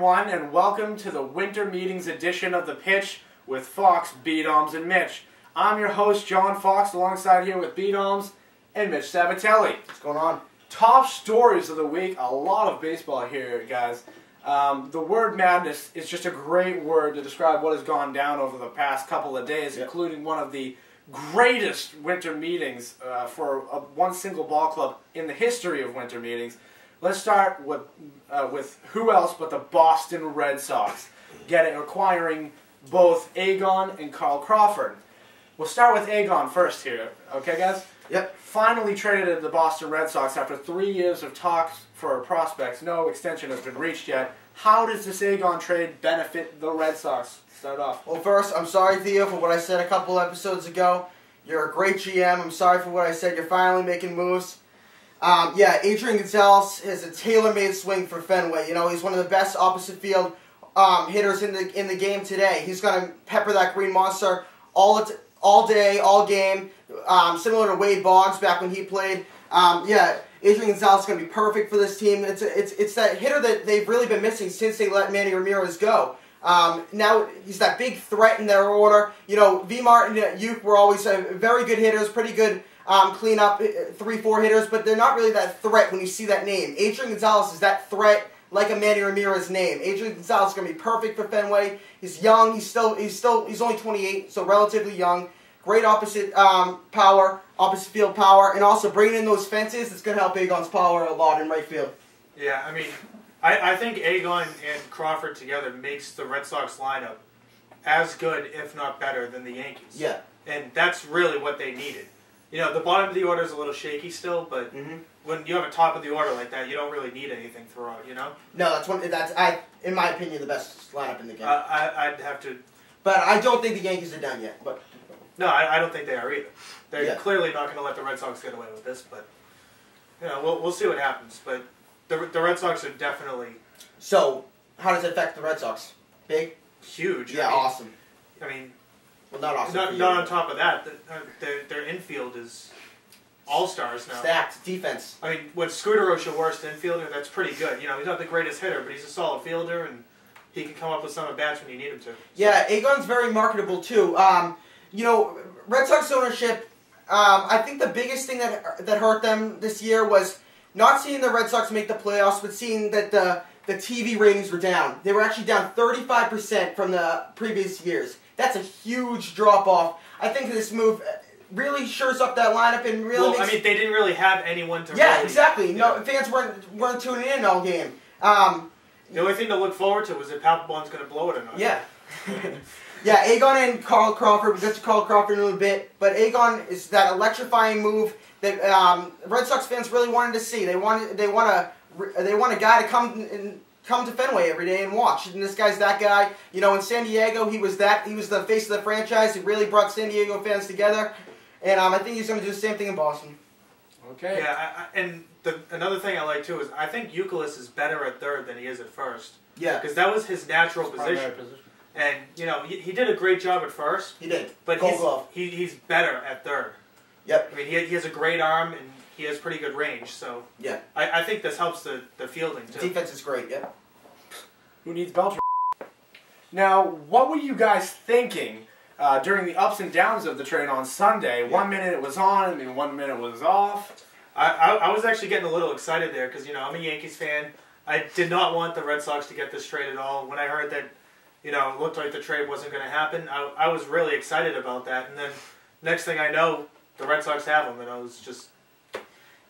everyone, and welcome to the Winter Meetings edition of The Pitch with Fox, Beatoms, and Mitch. I'm your host, John Fox, alongside here with Beatoms and Mitch Sabatelli. What's going on? Top stories of the week. A lot of baseball here, guys. The word madness is just a great word to describe what has gone down over the past couple of days, including one of the greatest winter meetings for one single ball club in the history of winter meetings. Let's start with who else but the Boston Red Sox, acquiring both Agon and Carl Crawford. We'll start with Agon first here, okay, guys? Yep. Finally traded to the Boston Red Sox after 3 years of talks for prospects. No extension has been reached yet. How does this Agon trade benefit the Red Sox? Start off. Well, first, I'm sorry, Theo, for what I said a couple episodes ago. You're a great GM. I'm sorry for what I said. You're finally making moves. Adrian Gonzalez has a tailor-made swing for Fenway. You know, he's one of the best opposite field hitters in the game today. He's going to pepper that green monster all day, all game, similar to Wade Boggs back when he played. Adrian Gonzalez is going to be perfect for this team. It's that hitter that they've really been missing since they let Manny Ramirez go. Now he's that big threat in their order. You know, V. Martin and Uke were always very good hitters, pretty good cleanup 3-4 hitters, but they're not really that threat when you see that name. Adrian Gonzalez is that threat like a Manny Ramirez name. Adrian Gonzalez is going to be perfect for Fenway. He's young. He's only 28, so relatively young. Great opposite field power, and also bringing in those fences. It's going to help Agon's power a lot in right field. Yeah, I mean, I think Agon and Crawford together makes the Red Sox lineup as good, if not better, than the Yankees. Yeah. And that's really what they needed. You know, the bottom of the order is a little shaky still, but when you have a top of the order like that, you don't really need anything throughout, you know? No, that's in my opinion, the best lineup in the game. I'd have to... But I don't think the Yankees are done yet. But no, I don't think they are either. They're clearly not going to let the Red Sox get away with this, but, you know, we'll see what happens. But the Red Sox are definitely... So, how does it affect the Red Sox? Big? Huge. Yeah, awesome. I mean... Well, not awesome. Not on top of that, their infield is all-stars now. Stacked defense. I mean, with Scooter your worst infielder, that's pretty good. You know, he's not the greatest hitter, but he's a solid fielder, and he can come up with some at-bats when you need him to. So. Yeah, Agon's very marketable, too. You know, Red Sox ownership, I think the biggest thing that hurt them this year was not seeing the Red Sox make the playoffs, but seeing that the TV ratings were down. They were actually down 35% from the previous years. That's a huge drop-off. I think this move really shores up that lineup and really makes... I mean, they didn't really have anyone to really... exactly. No, fans weren't tuning in all game. The only thing to look forward to was if Papelbon's going to blow it or not. Yeah. Yeah, Agon and Carl Crawford. We'll get to Carl Crawford in a little bit. But Agon is that electrifying move that Red Sox fans really wanted to see. They want a guy to come to Fenway every day and watch. And this guy's that guy. You know, in San Diego, he was the face of the franchise. He really brought San Diego fans together. And I think he's going to do the same thing in Boston. Okay. Yeah, and another thing I like, too, is I think Youkilis is better at third than he is at first. Yeah. Because that was his natural position. And, you know, he did a great job at first. He did. But he's better at third. Yep. I mean, he has a great arm, and he has pretty good range, so... Yeah. I think this helps the fielding, too. Defense is great, yep. Who needs Belcher? Now, what were you guys thinking during the ups and downs of the trade on Sunday? Yeah. 1 minute it was on, and 1 minute it was off. I was actually getting a little excited there, because, you know, I'm a Yankees fan. I did not want the Red Sox to get this trade at all. When I heard that, you know, it looked like the trade wasn't going to happen, I was really excited about that. And then, next thing I know, the Red Sox have him, and I was just...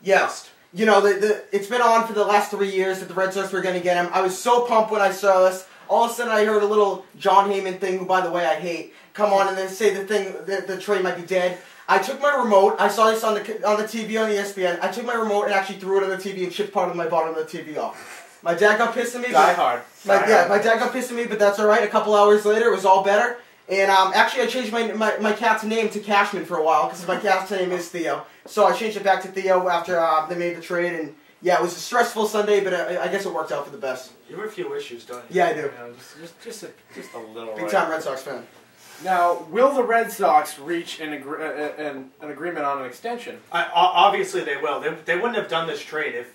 Yes. You know, it's been on for the last 3 years that the Red Sox were going to get him. I was so pumped when I saw this. All of a sudden, I heard a little John Heyman thing, who, by the way, I hate, come on and then say the trade might be dead. I took my remote. I saw this on the TV on ESPN. I took my remote and actually threw it on the TV and chipped part of my bottom of the TV off. My dad got pissed at me. Die hard. My dad got pissed at me, but that's all right. A couple hours later, it was all better. And actually, I changed my cat's name to Cashman for a while because my cat's name is Theo. So I changed it back to Theo after they made the trade. And yeah, it was a stressful Sunday, but I guess it worked out for the best. You have a few issues, don't you? Yeah, I do. You know, just a little. Big time Red Sox fan. Now, will the Red Sox reach an agreement on an extension? Obviously, they will. They wouldn't have done this trade if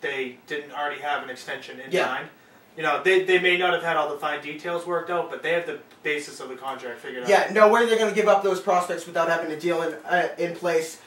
they didn't already have an extension in mind. they may not have had all the fine details worked out, but they have the basis of the contract figured out. Yeah, no way they're going to give up those prospects without having a deal in place.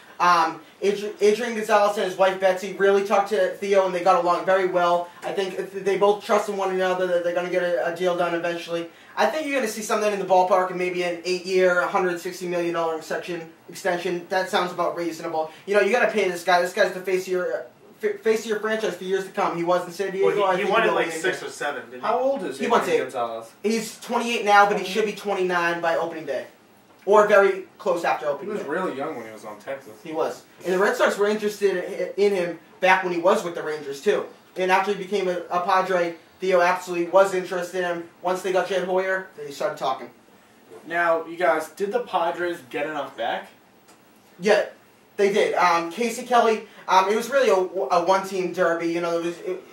Adrian Gonzalez and his wife Betsy really talked to Theo, and they got along very well. I think they both trust in one another that they're going to get a deal done eventually. I think you're going to see something in the ballpark and maybe an 8-year, $160 million extension. That sounds about reasonable. You got to pay this guy. This guy's the face of your franchise for years to come. He was in San Diego. Well, he wanted like 6 or 7. Didn't he? How old is He wants 8. Gonzalez? He's 28 now, but he should be 29 by opening day. Or very close after opening day. He was really young when he was on Texas. He was. And the Red Sox were interested in him back when he was with the Rangers, too. And after he became a Padre, Theo absolutely was interested in him. Once they got Jed Hoyer, they started talking. Now, you guys, did the Padres get enough back? Yeah, they did. Casey Kelly, it was really a one-team derby.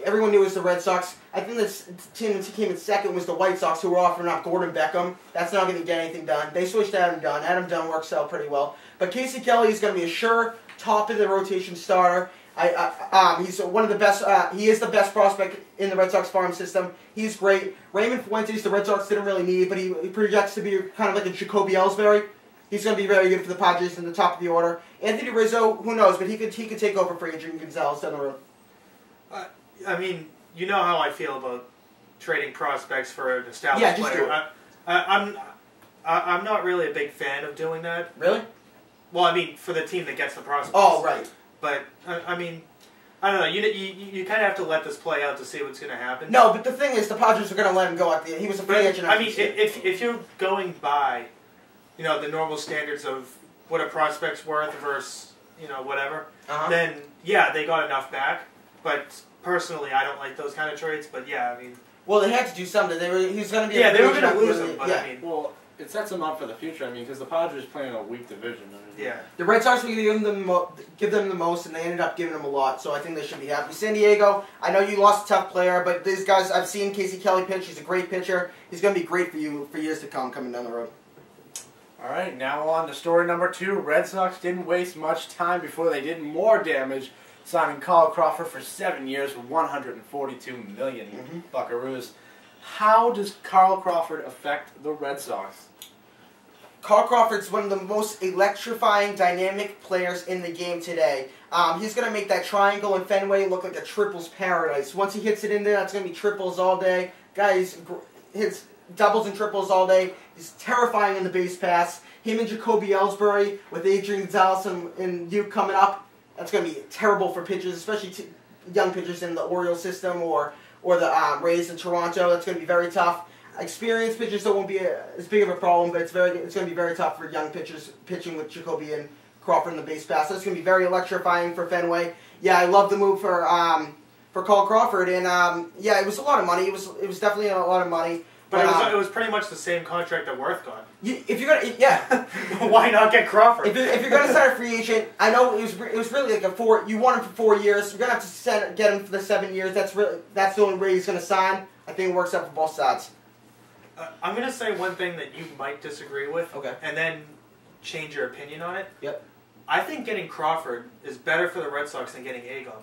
Everyone knew it was the Red Sox. I think the team that came in second was the White Sox, who were offering up Gordon Beckham. That's not going to get anything done. They switched to Adam Dunn. Adam Dunn works out pretty well. But Casey Kelly is going to be a sure top of the rotation starter. He's one of the best. He is the best prospect in the Red Sox farm system. He's great. Raymond Fuentes, the Red Sox didn't really need, but he projects to be kind of like a Jacoby Ellsbury. He's going to be very good for the Padres in the top of the order. Anthony Rizzo, who knows, but he could take over for Adrian Gonzalez down the road. I mean, you know how I feel about trading prospects for an established player. Do it. I'm not really a big fan of doing that. Really? Well, I mean, for the team that gets the prospects. Oh, right. But I mean, I don't know. You kind of have to let this play out to see what's going to happen. No, but the thing is, the Padres are going to let him go at the end. He was a free agent. I mean, if you're going by, the normal standards of what a prospect's worth versus whatever, then yeah, they got enough back. But personally, I don't like those kind of trades. But yeah, I mean, well, they had to do something. He's going to be. Yeah, they were going to lose him. But yeah. I mean, well, it sets them up for the future. I mean, because the Padres play in a weak division. Yeah. The Red Sox were going to give them the most, and they ended up giving them a lot, so I think they should be happy. San Diego, I know you lost a tough player, but these guys, I've seen Casey Kelly pitch. He's a great pitcher. He's going to be great for you for years to come coming down the road. All right, now on to story number 2. Red Sox didn't waste much time before they did more damage, signing Carl Crawford for 7 years for $142 million buckaroos. How does Carl Crawford affect the Red Sox? Carl Crawford's one of the most electrifying, dynamic players in the game today. He's going to make that triangle in Fenway look like a triples paradise. Once he hits it in there, that's going to be triples all day. Guys hits doubles and triples all day. He's terrifying in the base pass. Him and Jacoby Ellsbury with Adrian Gonzalez and you coming up, that's going to be terrible for pitchers, especially young pitchers in the Orioles system or the Rays in Toronto. That's going to be very tough. Experienced pitchers, that won't be as big of a problem, but it's going to be very tough for young pitchers pitching with Jacoby and Crawford in the base pass. So it's going to be very electrifying for Fenway. Yeah, I love the move for Carl Crawford, and yeah, it was a lot of money. It was definitely a lot of money. But it was pretty much the same contract that Worth got. If you're gonna, yeah, why not get Crawford? If you're gonna sign a free agent, I know it was really like you want him for 4 years. You're gonna have to get him for the 7 years. That's the only way he's gonna sign. I think it works out for both sides. I'm going to say one thing that you might disagree with, okay, and then change your opinion on it. Yep. I think getting Crawford is better for the Red Sox than getting Agon.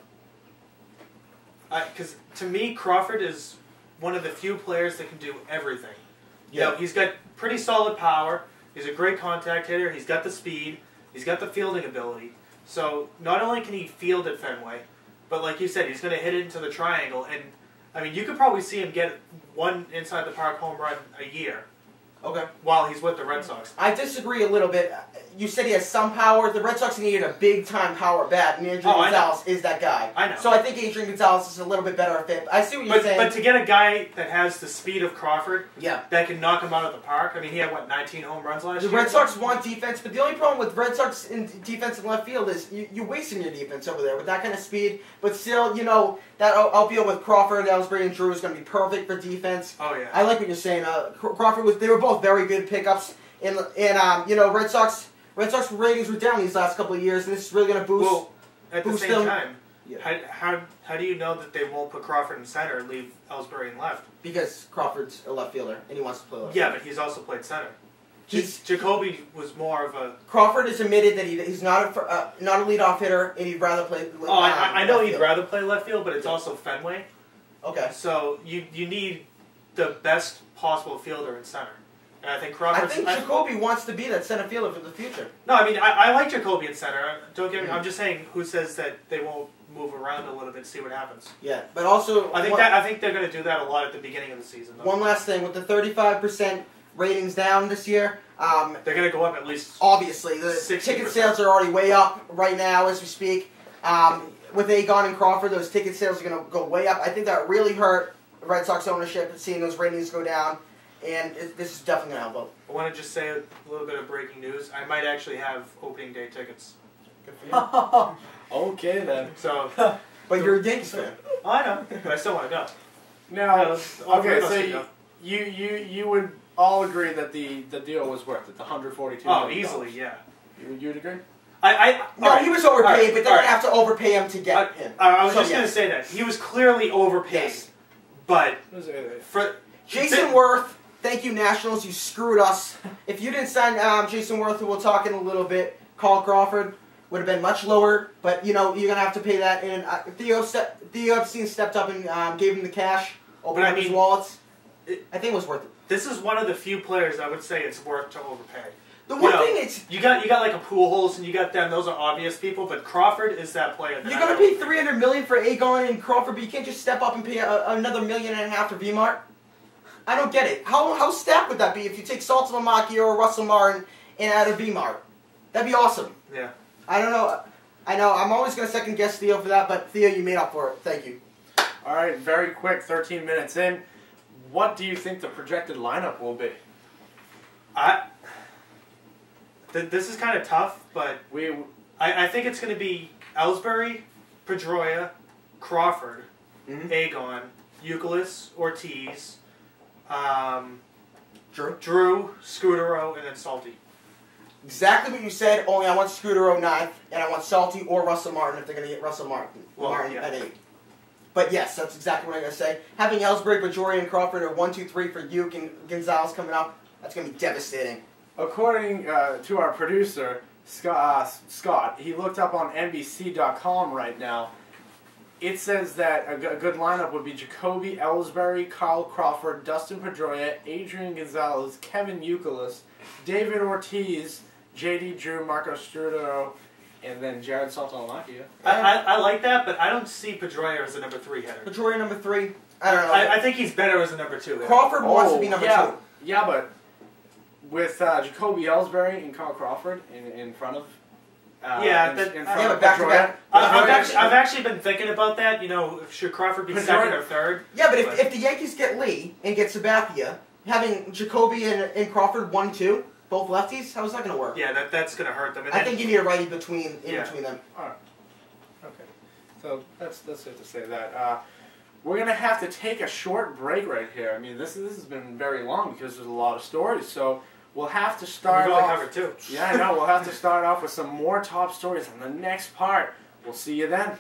Because to me, Crawford is one of the few players that can do everything. Yeah. He's got pretty solid power. He's a great contact hitter. He's got the speed. He's got the fielding ability. So not only can he field at Fenway, but like you said, he's going to hit it into the triangle. And I mean, you could probably see him get one inside the park home run a year. Okay. While he's with the Red Sox. I disagree a little bit. You said he has some power. The Red Sox needed a big-time power bat, and Adrian Gonzalez is that guy. I know. So I think Adrian Gonzalez is a little bit better fit. I see what you're saying. But to get a guy that has the speed of Crawford, yeah, that can knock him out of the park. I mean, he had, 19 home runs last year? The Red Sox want defense, but the only problem with Red Sox in defense in left field is you're wasting your defense over there with that kind of speed. But still, that outfield with Crawford, Ellsbury, and Drew is going to be perfect for defense. Oh, yeah. I like what you're saying. Crawford they were both very good pickups. And Red Sox ratings were down these last couple of years, and this is really going to boost. Well, at the same time, yeah. how do you know that they won't put Crawford in center and leave Ellsbury in left? Because Crawford's a left fielder, and he wants to play left. Yeah, but he's also played center. Jacoby was more of a. Crawford has admitted that he's not a leadoff hitter, and he'd rather play. I know he'd rather play left field, but it's also Fenway. Okay. So you need the best possible fielder in center. And I think Crawford. I think Jacoby wants to be that center fielder for the future. No, I mean I like Jacoby in center. Don't get me. I'm just saying, who says that they won't move around a little bit, see what happens. Yeah, but also I think they're going to do that a lot at the beginning of the season. Though. One last thing, with the 35% ratings down this year, they're going to go up at least. Obviously, the 60%. ticket sales are already way up right now as we speak. With Egon and Crawford, those ticket sales are going to go way up. I think that really hurt the Red Sox ownership, seeing those ratings go down. And this is definitely going to help. I want to just say a little bit of breaking news. I might actually have opening day tickets. Good for you. Okay then. So, but you're a Yankees fan. I know, but I still want to go. Now, okay, so you would all agree that the deal was worth it, the $142 Oh, million. easily, yeah. You'd agree? No, he was overpaid, but they're going to have to overpay him to get him. I was just going to say that. He was clearly overpaid. Yes. But for Jason Worth, thank you, Nationals. You screwed us. If you didn't sign Jason Worth, who we'll talk in a little bit, Carl Crawford would have been much lower. But, you know, you're going to have to pay that. And Theo Epstein stepped up and gave him the cash, opened up his wallets. I think it was worth it. This is one of the few players I would say it's worth to overpay. The one thing is you got like a Pujols and you got them. Those are obvious people, but Crawford is that player. You're going to pay $300 million for Egon and Crawford, but you can't just step up and pay another $1.5 million for VMart. I don't get it. How stacked would that be if you take Saltalamacchia or Russell Martin and add a VMart? That'd be awesome. Yeah. I don't know. I know. I'm always going to second guess Theo for that, but Theo, you made up for it. Thank you. All right, very quick, 13 minutes in. What do you think the projected lineup will be? This is kind of tough, but I think it's going to be Ellsbury, Pedroia, Crawford, Egon, Youkilis, Ortiz, Drew, Scudero, and then Salty. Exactly what you said, only I want Scudero 9th, and I want Salty or Russell Martin if they're going to get Russell Martin at 8. But yes, that's exactly what I'm going to say. Having Ellsbury, Pedroia, and Crawford are 1, 2, 3 for Uke and Gonzalez coming up, that's going to be devastating. According to our producer, Scott, he looked up on NBC.com right now. It says that a good lineup would be Jacoby Ellsbury, Carl Crawford, Dustin Pedroia, Adrian Gonzalez, Kevin Youkilis, David Ortiz, J.D. Drew, Marco Scudero, and then Jared Saltalamacchia. I like that, but I don't see Pedroia as a number 3 hitter. Pedroia number 3? I don't know. I think he's better as a number 2 hitter. Crawford wants to be number 2. Yeah, but with Jacoby Ellsbury and Carl Crawford in front of back-to-back. I've actually been thinking about that. You know, should Crawford be second or third? Yeah, but if the Yankees get Lee and get Sabathia, having Jacoby and Crawford 1, 2, both lefties, how's that going to work? Yeah, that's going to hurt them. And I think you need a righty between them. All right. Okay. So that's it to say that. We're going to have to take a short break right here. I mean, this has been very long because there's a lot of stories. So we'll have to start We've off. only covered 2. Yeah, I know. We'll have to start off with some more top stories in the next part. We'll see you then.